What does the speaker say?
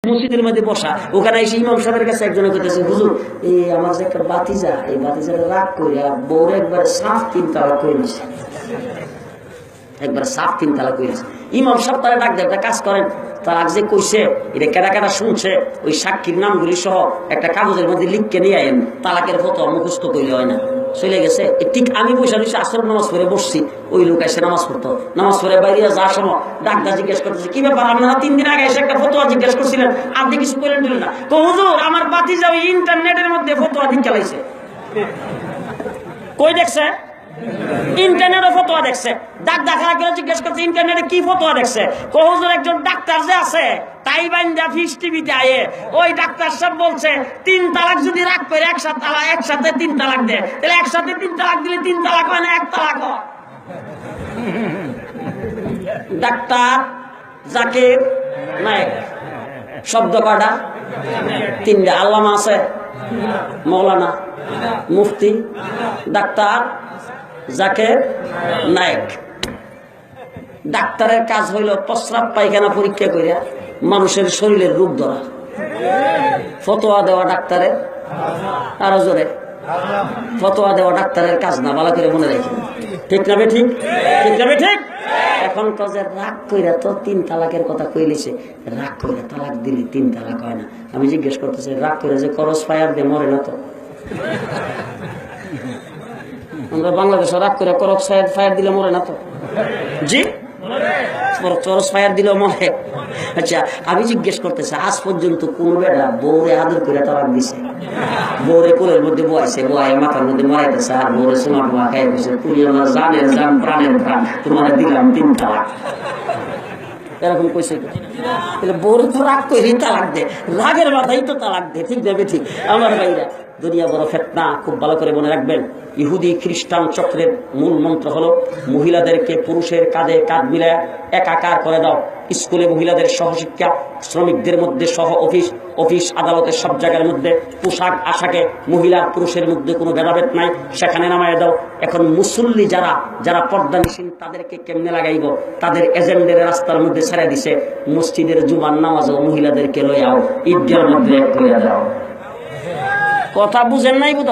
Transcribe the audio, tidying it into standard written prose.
মসজিদের মধ্যে বসা, ওখানে এসে ইমাম সাহেবের কাছে একজনের কইতেছে, হুজুর এই আমার যে একটা বাতিজা, এই বাতিজাটা রাগ করিয়া বউরে একবার সাফ 3 তালাক করে দিছে, একবার সাফ 3 তালাক করে দিছে। ইমাম সাহেব তারা ডাক দেয়, একটা কাজ করেন, তালাক যে কইছে এটা কেডা কেডা শুনছে ওই সাক্ষীর নামগুলি সহ একটা কাগজের মধ্যে লিখকে নিয়ে আইন, তালাকের ফতোয়া মুখস্থ কইলে হয় না। চলে গেছে। ঠিক আমি বসে রয়েছি, আসর নামাজ পড়ে বসছি, ওই লোক এসে নামাজ পড়তো, নামাজ পড়ে বাইরে যাওয়ার সময় ডাক্তার জিজ্ঞেস করতেছে, কি ব্যাপার আপনারা 3 দিন আগে এসে একটা ফতোয়া জিজ্ঞেস করছিলেন, আপনি কিছু কইলেন দিলেন না? তো হুজুর আমার বাতিজা ওই ইন্টারনেটের মধ্যে ফতোয়া দিন চালাইছে। কই দেখছে? ইন্টারনেটে ফতোয়া দেখছে। ডাক্তার জিজ্ঞেস করছে ইন্টারনেটে কি ফতোয়া দেখছে? হুজুর একজন ডাক্তার যে আছে তাই বাইন্দা ফিস টিভিতে আয়ে ওই ডাক্তার সব বলছে 3 তালাক যদি রাগ করে একসাথে 3 তালাক দেয়, তাহলে একসাথে 3 তালাক দিলে 3 তালাক হয় না 1 তালাক হয়। ডাক্তার জাকির নায়েক শব্দ কয়টা? 3টা। আল্লামা আছে, মৌলানা, মুফতি, ডাক্তার জাকির নায়েক। ডাক্তারের কাজ হইল প্রস্রাব পায়খানা পরীক্ষা করে মানুষের শরীরের রূপ ধরা, ফতোয়া দেওয়া ডাক্তারের, আরো জোরে, ফতোয়া দেওয়া ডাক্তারের কাজ না, ভালো করে মনে রাখেন। ঠিক না ঠিক? ঠিক না ঠিক? এখন কাজে রাগ কইরা তো 3 তালাকের কথা কইলেছে, রাগ কইরা তালাক দিলে 3 তালাক হয় না। আমি জিজ্ঞেস করতেছি, রাগ করে যে করস ফায়ার দিয়ে মরে না তো? আমরা বাংলাদেশে রাগ করে করস ফায়ার দিলে মরে না তো? জি, চরস ফায়ার দিলেও মরে। আচ্ছা, আমি জিজ্ঞেস করতেছি, আজ পর্যন্ত কোন বেটা বউরে আদর করে তালাক দিছে? বউরে কোলের মধ্যে বয়াইছে, বয়ে মাথার মধ্যে মারাইতেছে, আর বউরে সোনা টোনা খাই দিছে, তুমি আমার জানের জান প্রাণের প্রাণ, তোমার দিলাম 3 তালাক। এরকম কইছে? তাহলে বউরে তো রাগ করে তালাক দে, রাগের মাথায় তো তালাক দে। ঠিক যাবে ঠিক? আমার ভাইরা, দুনিয়া বড় ফেতনা, খুব ভালো করে মনে রাখবেন। ইহুদি খ্রিস্টান চক্রের মূল মন্ত্র হলো মহিলাদেরকে পুরুষের কাঁধে কাঁধ মিলায় একাকার করে দাও। স্কুলে মহিলাদের সহশিক্ষা, শ্রমিকদের মধ্যে সহ অফিস আদালতের সব জায়গার মধ্যে পোশাক আশাকে মহিলা পুরুষের মধ্যে কোনো ভেদাভেদ নাই, সেখানে নামায় দাও। এখন মুসল্লি যারা পর্দানিসীন তাদেরকে কেমনে লাগাইব, তাদের এজেন্ডের রাস্তার মধ্যে ছেড়ে দিছে। মসজিদের জুমার নামাজও মহিলাদেরকে লই আও, ঈদগার মধ্যে লইয়া দাও। কথা বুঝেন নাই বোধ?